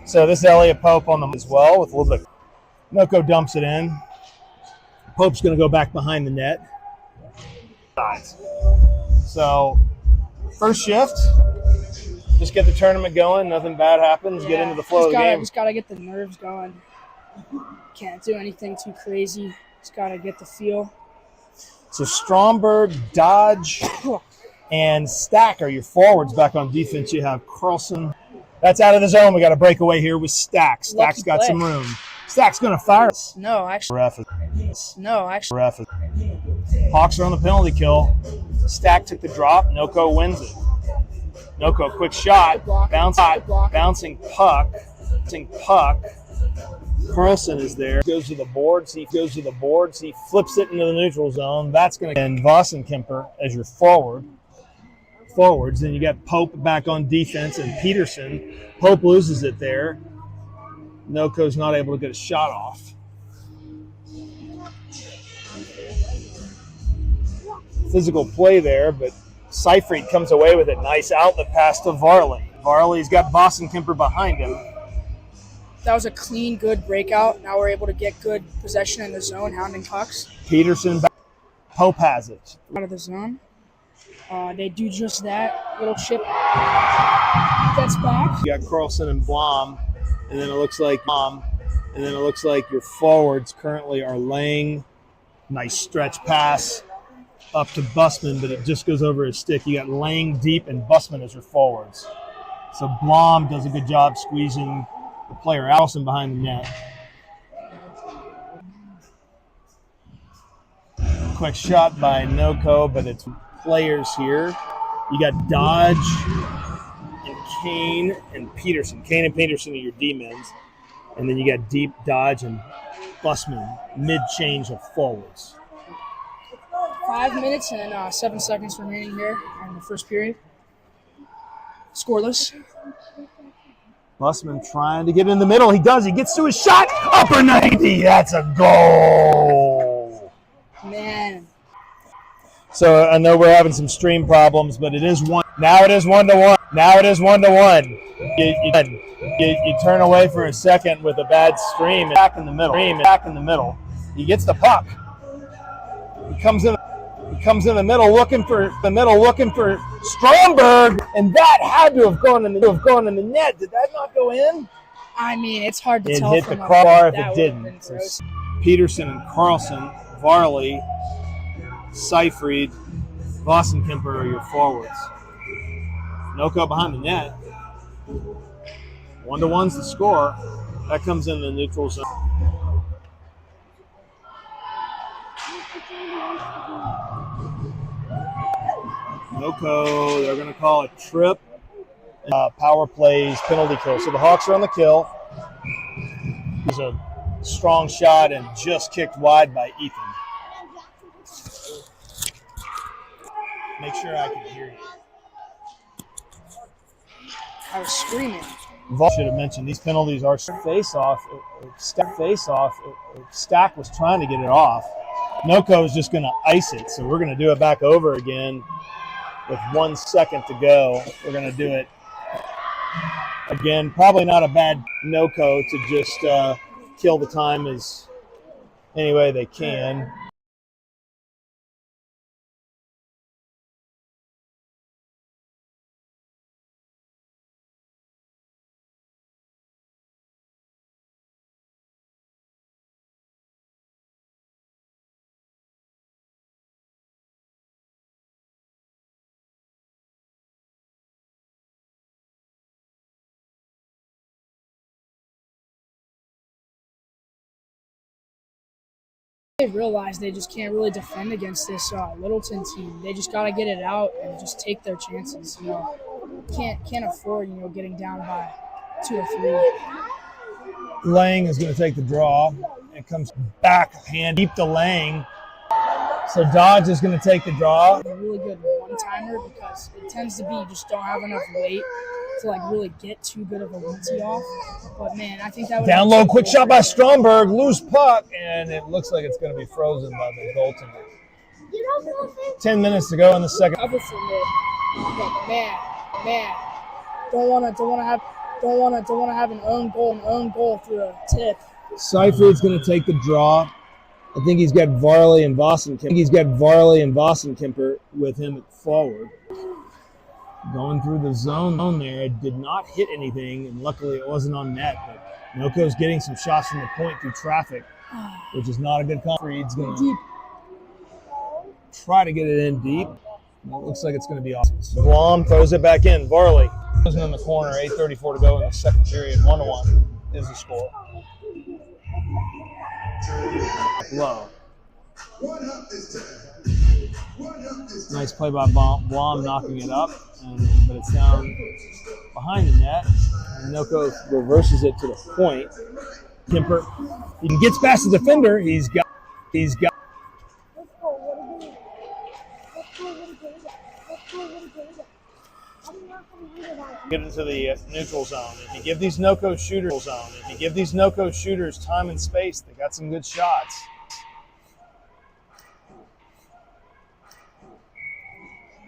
So this is Elliot Pope on them as well with a little bit. NoCO dumps it in. Pope's going to go back behind the net. So first shift, just get the tournament going. Nothing bad happens. Get into the flow of the game. Just got to get the nerves going. Can't do anything too crazy. Just got to get the feel. So Stromberg, Dodge, and Stack are your forwards. Back on defense, you have Carlson. That's out of the zone. We got a breakaway here with Stack. Stack's got some room. Stack's going to fire. No, actually. Ref. Hawks are on the penalty kill. Stack took the drop. NoCO wins it. NoCO, quick shot. Bouncing puck. Carlson is there. Goes to the boards. He flips it into the neutral zone. That's going to. And Vossenkemper as your forwards. Then you got Pope back on defense and Peterson. Pope loses it there. NoCo's not able to get a shot off. Physical play there, but Seyfried comes away with it. Nice outlet pass to Varley. Varley's got Vossenkemper behind him. That was a clean, good breakout. Now we're able to get good possession in the zone, hounding pucks. Peterson, Pope has it. Out of the zone. They do just that. Little chip gets back. You got Carlson and Blom, and then it looks like your forwards currently are laying. Nice stretch pass up to Busman, but it just goes over his stick. You got Lang deep and Busman as your forwards. So Blom does a good job squeezing the player Allison behind the net. Quick shot by NoCo, but it's players here. You got Dodge and Kane and Peterson. Kane and Peterson are your D-men's. And then you got Deep, Dodge, and Busman mid-change of forwards. 5 minutes and 7 seconds remaining here in the first period. Scoreless. Busman trying to get in the middle. He does. He gets to his shot. Upper 90. That's a goal. Man. So I know we're having some stream problems, but it is one. Now it is 1-1. You turn away for a second with a bad stream. Back in the middle. He gets the puck. He comes in the middle looking for Stromberg, and that had to have gone in the net. Did that not go in? I mean, it's hard to tell. It hit the crossbar if it didn't. So Peterson and Carlson, Varley, Seyfried, Vossenkemper are your forwards. NoCo behind the net. 1-1's the score. That comes in the neutral zone. NoCo, they're going to call it trip. Power plays, penalty kill. So the Hawks are on the kill. There's a strong shot and just kicked wide by Ethan. Make sure I can hear you. I was screaming. Should have mentioned these penalties are face-off. Stack was trying to get it off. NoCo is just going to ice it, so we're going to do it back over again with 1 second to go. We're going to do it again. Probably not a bad NoCo to just kill the time as any way they can. They realize they just can't really defend against this Littleton team. They just got to get it out and just take their chances. Can't afford getting down by 2 or 3. Lang is going to take the draw. It comes backhand deep to Lang. So Dodge is going to take the draw. A really good one-timer because it tends to be you just don't have enough weight to really get too good of a one-tee off. But man, I think that would down low, quick shot by Stromberg, loose puck, and it looks like it's going to be frozen by the goaltender. 10 minutes to go in the second. Cover from it, but man, don't want to don't want to have an own goal through a tip. Seyfried's going to take the draw. I think he's got Varley and Boston Kemper with him at forward. Going through the zone there, it did not hit anything, and luckily it wasn't on net. But NoCo's getting some shots from the point through traffic, which is not a good call. Freed's going to try to get it in deep. Well, it looks like it's going to be awesome. Blom throws it back in. Varley goes in the corner. 8:34 to go in the second period. 1-1 is the score. Low. Nice play by Blom knocking it up, but it's down behind the net. And NoCo reverses it to the point. Kemper, he gets past the defender. He's got. Get into the neutral zone. If you give these NoCo shooters time and space, they got some good shots.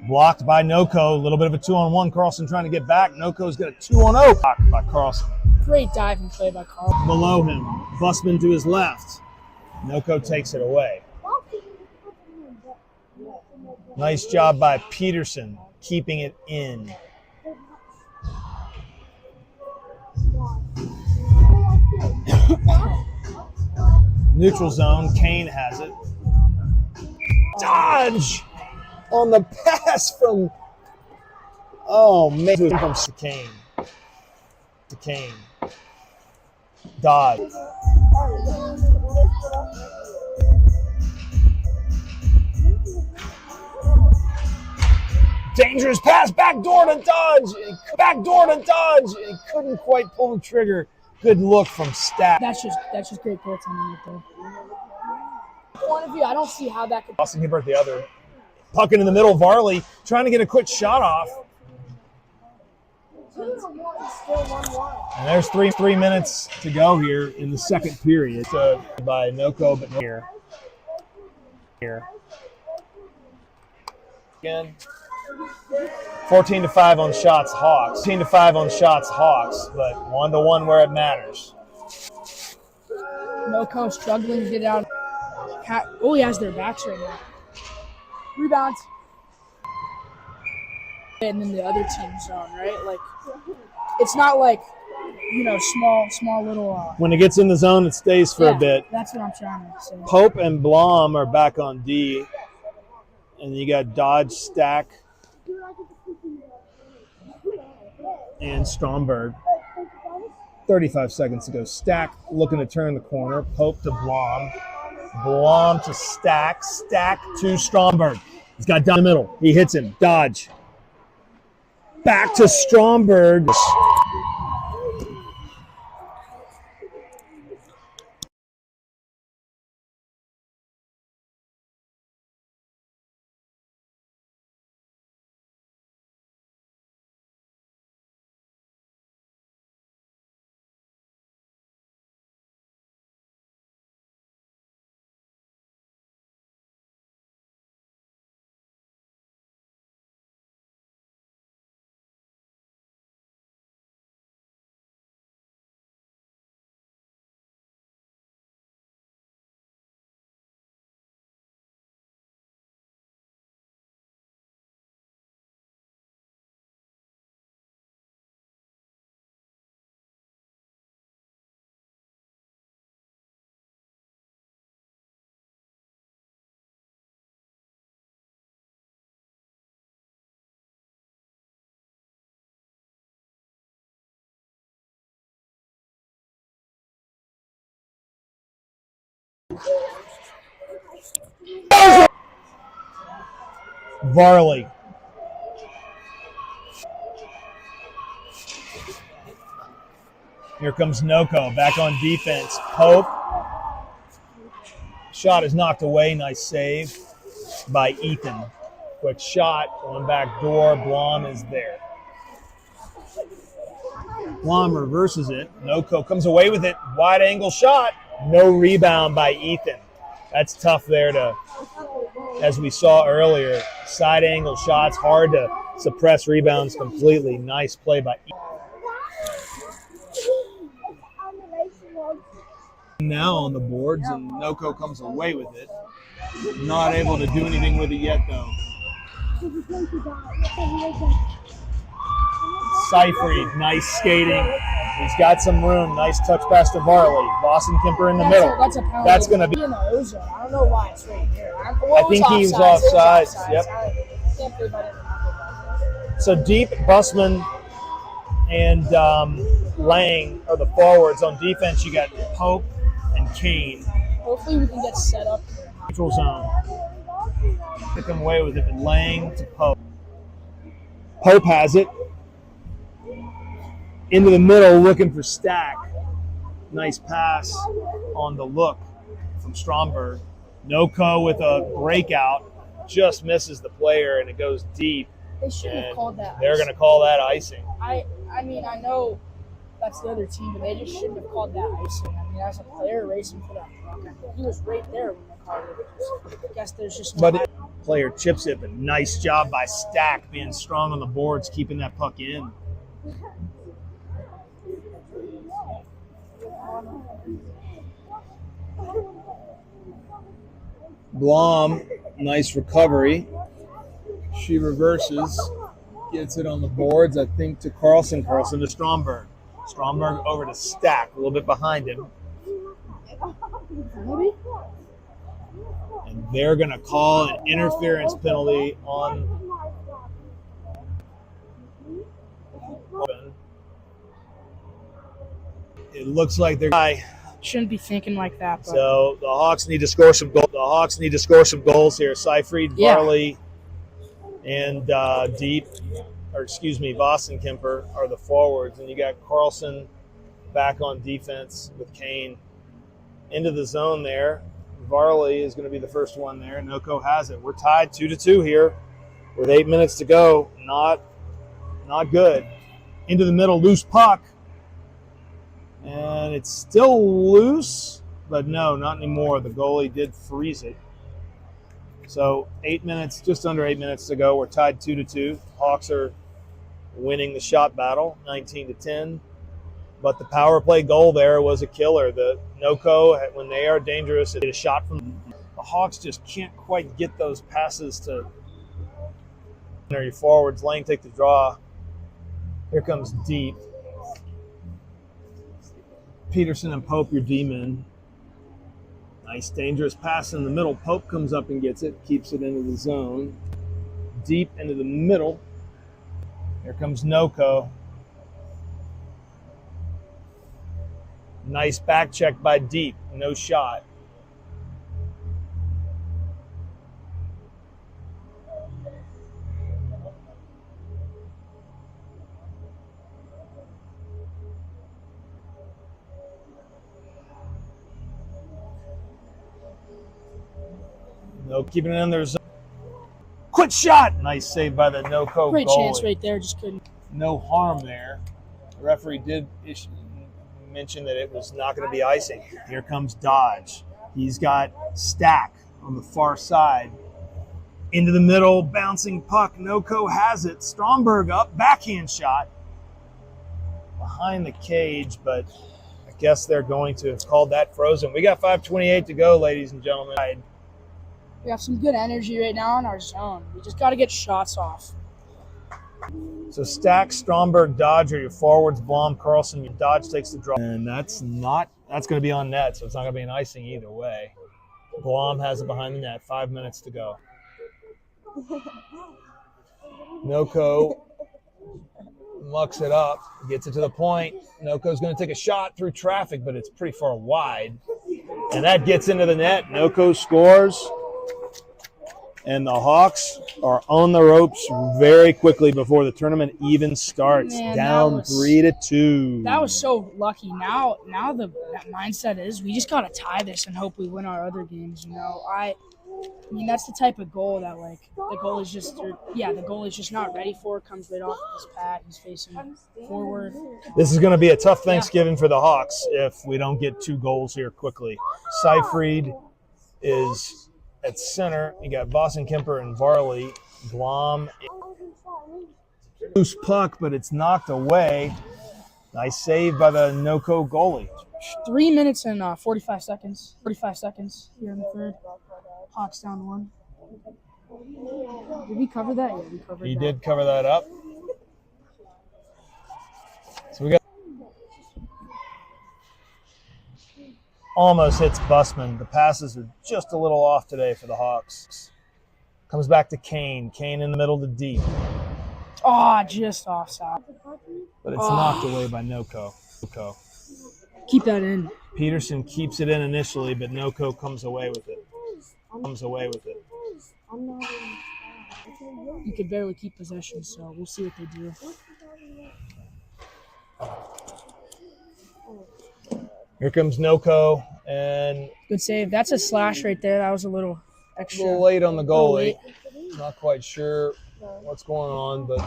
Blocked by NoCo. A little bit of a 2-on-1. Carlson trying to get back. NoCo's got a 2-on-0 blocked by Carlson. Great diving play by Carlson. Below him, Busman to his left. NoCo takes it away. Nice job by Peterson keeping it in. Neutral zone, Kane has it. Dodge on the pass from, from Kane. To Kane. Dodge. Dangerous pass, backdoor to Dodge. He couldn't quite pull the trigger. Good look from Stack. That's just great goaltending right there. Point of view, I don't see how that could. Boston Kemper at the other. Puck in the middle, Varley trying to get a quick shot off. And there's three minutes to go here in the second period. By NoCo, but here. Again. 14-5 on shots, Hawks. 14-5 on shots, Hawks, but 1-1 where it matters. NoCo struggling to get out. He has their backs right now. Rebounds. And then the other team's zone, right? Like, it's not like, small little. When it gets in the zone, it stays for a bit. That's what I'm trying to say. Pope and Blom are back on D. And you got Dodge, Stack, and Stromberg. 35 seconds to go. Stack looking to turn the corner. Pope to Blom. Blom to Stack. Stack to Stromberg. He's got down the middle. He hits him. Dodge. Back to Stromberg. Varley. Here comes NoCo back on defense. Pope. Shot is knocked away. Nice save by Ethan. Quick shot going back door. Blom is there. Blom reverses it. NoCo comes away with it. Wide angle shot. No rebound by Ethan. That's tough there to, as we saw earlier, side angle shots, hard to suppress rebounds completely. Nice play by Ethan. Now on the boards, and NoCo comes away with it. Not able to do anything with it yet, though. Seyfried, nice skating. He's got some room. Nice touch pass to Varley. Boston Kemper in the middle. That's going to be in the ozone. I don't know why it's right there. I think he was offside. Yep. So deep, Busman and Lang are the forwards. On defense, you got Pope and Kane. Hopefully we can get set up. Neutral zone. Took him away with it, but Lang to Pope. Pope has it. Into the middle, looking for Stack. Nice pass on the look from Stromberg. NoCo with a breakout. Just misses the player, and it goes deep. They shouldn't have called that. They're going to call that icing. I mean, I know that's the other team, but they just shouldn't have called that icing. I mean, as a player racing for that puck, he was right there when they called it. I guess there's just no. But player chips it, but nice job by Stack being strong on the boards, keeping that puck in. Blom, nice recovery. She reverses, gets it on the boards, I think, to Carlson. Carlson to Stromberg. Stromberg over to Stack, a little bit behind him. And they're going to call an interference penalty on. It looks like they're. Shouldn't be thinking like that. But. So the Hawks need to score some goals. The Hawks need to score some goals here. Seyfried, Varley, and Boston Kemper are the forwards, and you got Carlson back on defense with Kane into the zone there. Varley is going to be the first one there. NoCo has it. We're tied 2-2 here with 8 minutes to go. Not good. Into the middle, loose puck. And it's still loose, but no, not anymore. The goalie did freeze it. So 8 minutes, just under 8 minutes to go. We're tied 2-2. Hawks are winning the shot battle, 19-10. But the power play goal there was a killer. The NoCo, when they are dangerous, it's a shot from the Hawks. Just can't quite get those passes to your forwards. Lang take the draw. Here comes deep. Peterson and Pope, your D-men. Nice, dangerous pass in the middle. Pope comes up and gets it, keeps it into the zone. Deep into the middle. Here comes NoCo. Nice back check by Deep. No shot. No, keeping it in there. Quick shot. Nice save by the NoCo Great goalie. chance right there. Just couldn't. No harm there. The referee did mention that it was not going to be icing. Here comes Dodge. He's got Stack on the far side. Into the middle, bouncing puck. NoCo has it. Stromberg up, backhand shot. Behind the cage, but I guess they're going to have called that frozen. We got 5:28 to go, ladies and gentlemen. We have some good energy right now in our zone. We just got to get shots off. So Stack, Stromberg, Dodge are your forwards. Blom, Carlson, Dodge takes the draw. And that's going to be on net, so it's not going to be an icing either way. Blom has it behind the net. 5 minutes to go. NoCo mucks it up, gets it to the point. NoCo's going to take a shot through traffic, but it's pretty far wide. And that gets into the net. NoCo scores. And the Hawks are on the ropes very quickly before the tournament even starts. Man, down 3-2. That was so lucky. Now the mindset is we just gotta tie this and hope we win our other games. You know, I mean that's the type of goal that the goal is just not ready for. Comes right off his pad. He's facing forward. This is going to be a tough Thanksgiving for the Hawks if we don't get 2 goals here quickly. Seyfried is at center. You got Boston Kemper and Varley. Blom. Loose puck, but it's knocked away. Nice save by the NoCo goalie. 3 minutes and 45 seconds. 45 seconds here in the third. Hawks down 1. Did we cover that? Yeah, we covered He that. did cover that up. So we got almost hits Busman. The passes are just a little off today for the Hawks. Comes back to Kane. Kane in the middle to deep. Oh, just offside. But it's knocked away by NoCO. Keep that in. Peterson keeps it in initially, but NoCO comes away with it. You could barely keep possession, so we'll see what they do. Here comes NoCO, and Good save. That's a slash right there. That was a little a extra. little late on the goalie. late. Not quite sure what's going on, but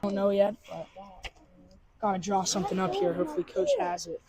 Don't know yet, but gotta draw something up here. Hopefully, coach has it.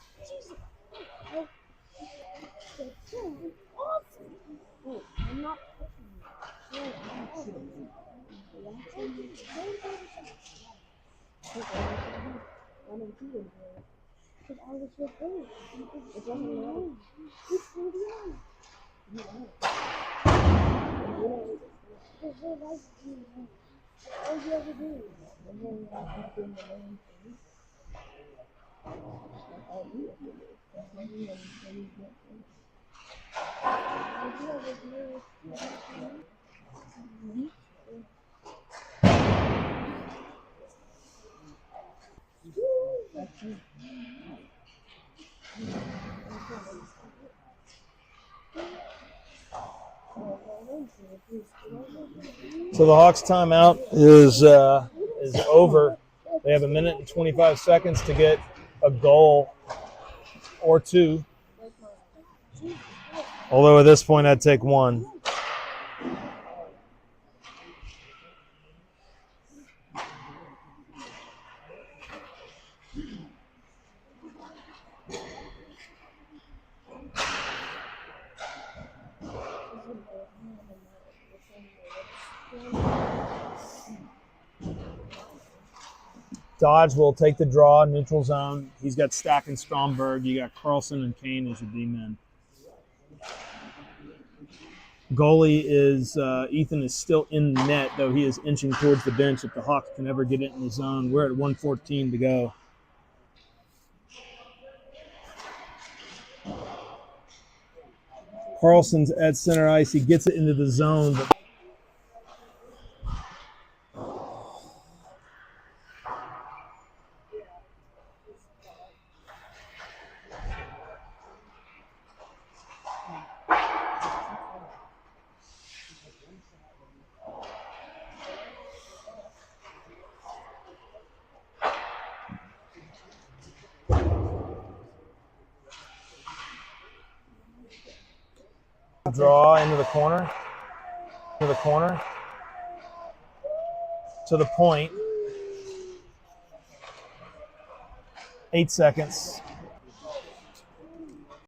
so the Hawks timeout is over. They have 1 minute and 25 seconds to get a goal or 2. Although at this point I'd take 1. Dodge will take the draw, neutral zone. He's got Stack and Stromberg. You got Carlson and Kane as your D-men. Goalie is Ethan is still in the net, though he is inching towards the bench if the Hawks can ever get it in the zone. We're at 1:14 to go. Carlson's at center ice. He gets it into the zone, but draw into the corner, to the point. 8 seconds.